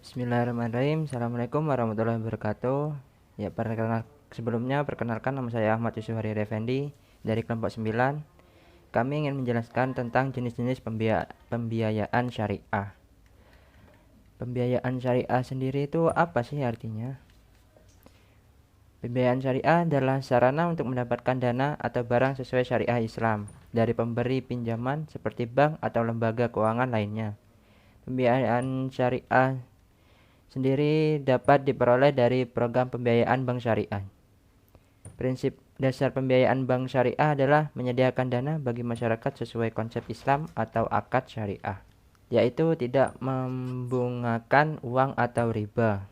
Bismillahirrahmanirrahim. Assalamualaikum warahmatullahi wabarakatuh. Perkenalkan nama saya Ahmad Yusuf Harir Effendi dari kelompok 9. Kami ingin menjelaskan tentang jenis-jenis pembiayaan syariah. Pembiayaan syariah sendiri itu apa sih artinya? Pembiayaan syariah adalah sarana untuk mendapatkan dana atau barang sesuai syariah Islam dari pemberi pinjaman seperti bank atau lembaga keuangan lainnya. Pembiayaan syariah sendiri dapat diperoleh dari program pembiayaan bank syariah. Prinsip dasar pembiayaan bank syariah adalah menyediakan dana bagi masyarakat sesuai konsep Islam atau akad syariah, yaitu tidak membungakan uang atau riba.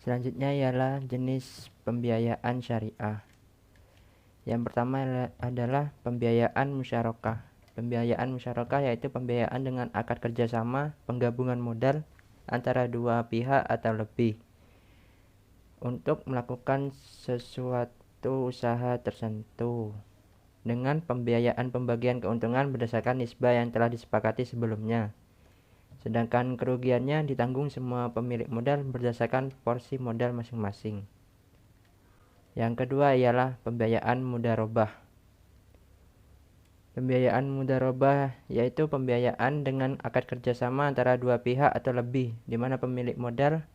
Selanjutnya ialah jenis pembiayaan syariah. Yang pertama adalah pembiayaan musyarakah. Pembiayaan musyarakah yaitu pembiayaan dengan akad kerjasama penggabungan modal antara dua pihak atau lebih untuk melakukan sesuatu usaha tertentu dengan pembiayaan pembagian keuntungan berdasarkan nisbah yang telah disepakati sebelumnya, sedangkan kerugiannya ditanggung semua pemilik modal berdasarkan porsi modal masing-masing. Yang kedua ialah pembiayaan mudharabah. Pembiayaan mudharabah yaitu pembiayaan dengan akad kerjasama antara dua pihak atau lebih, di mana pemilik modal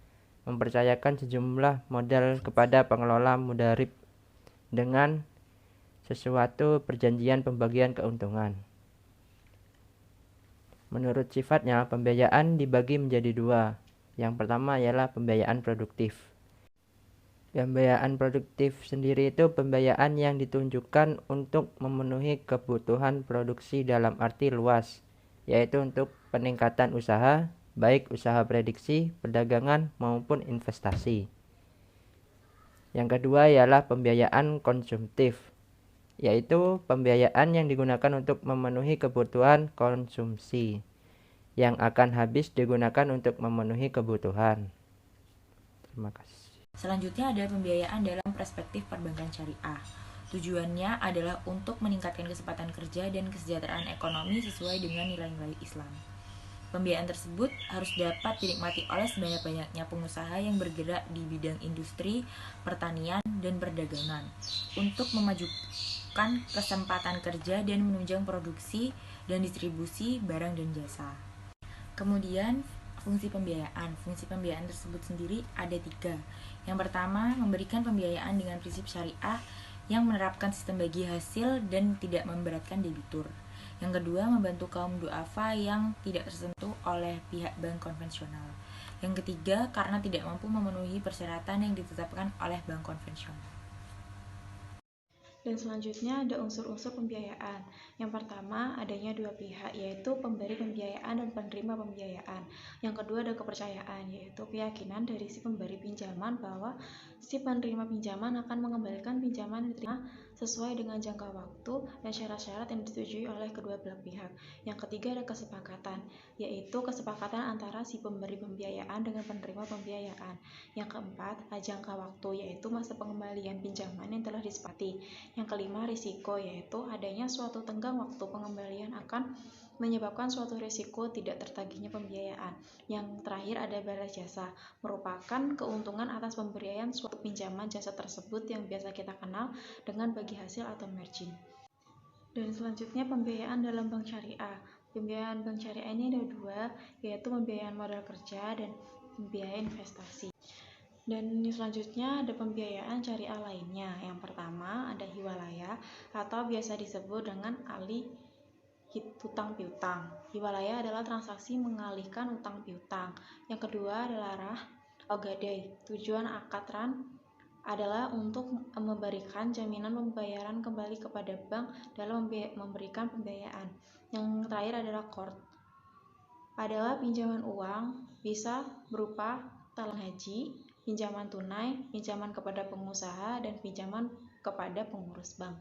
mempercayakan sejumlah modal kepada pengelola mudharib dengan sesuatu perjanjian pembagian keuntungan. Menurut sifatnya, pembiayaan dibagi menjadi dua. Yang pertama ialah pembiayaan produktif. Pembiayaan produktif sendiri itu pembiayaan yang ditunjukkan untuk memenuhi kebutuhan produksi dalam arti luas, yaitu untuk peningkatan usaha, baik usaha prediksi, perdagangan, maupun investasi. Yang kedua ialah pembiayaan konsumtif, yaitu pembiayaan yang digunakan untuk memenuhi kebutuhan konsumsi, yang akan habis digunakan untuk memenuhi kebutuhan. Terima kasih. Selanjutnya ada pembiayaan dalam perspektif perbankan syariah. Tujuannya adalah untuk meningkatkan kesempatan kerja dan kesejahteraan ekonomi sesuai dengan nilai-nilai Islam. Pembiayaan tersebut harus dapat dinikmati oleh sebanyak-banyaknya pengusaha yang bergerak di bidang industri, pertanian, dan perdagangan untuk memajukan kesempatan kerja dan menunjang produksi dan distribusi barang dan jasa. Kemudian fungsi pembiayaan tersebut sendiri ada 3. Yang pertama, memberikan pembiayaan dengan prinsip syariah yang menerapkan sistem bagi hasil dan tidak memberatkan debitur. Yang kedua, membantu kaum duafa yang tidak tersentuh oleh pihak bank konvensional. Yang ketiga, karena tidak mampu memenuhi persyaratan yang ditetapkan oleh bank konvensional. Dan selanjutnya ada unsur-unsur pembiayaan. Yang pertama, adanya dua pihak, yaitu pemberi pembiayaan dan penerima pembiayaan. Yang kedua ada kepercayaan, yaitu keyakinan dari si pemberi pinjaman bahwa si penerima pinjaman akan mengembalikan pinjaman yang diterima sesuai dengan jangka waktu dan syarat-syarat yang disetujui oleh kedua belah pihak. Yang ketiga ada kesepakatan, yaitu kesepakatan antara si pemberi pembiayaan dengan penerima pembiayaan. Yang keempat, jangka waktu, yaitu masa pengembalian pinjaman yang telah disepakati. Yang kelima, risiko, yaitu adanya suatu tenggang waktu pengembalian akan menyebabkan suatu risiko tidak tertagihnya pembiayaan. Yang terakhir ada balas jasa, merupakan keuntungan atas pemberian suatu pinjaman jasa tersebut yang biasa kita kenal dengan bagi hasil atau margin. Dan selanjutnya pembiayaan dalam bank syariah. Pembiayaan bank syariah ini ada 2, yaitu pembiayaan modal kerja dan pembiayaan investasi. Dan selanjutnya ada pembiayaan syariah lainnya. Yang pertama ada hiwalaya atau biasa disebut dengan alih hutang piutang. Hiwalaya adalah transaksi mengalihkan utang piutang. Yang kedua adalah rah ogadai. Tujuan akad ran adalah untuk memberikan jaminan pembayaran kembali kepada bank dalam memberikan pembiayaan. Yang terakhir adalah qard. Adalah pinjaman uang, bisa berupa talang haji, pinjaman tunai, pinjaman kepada pengusaha, dan pinjaman kepada pengurus bank.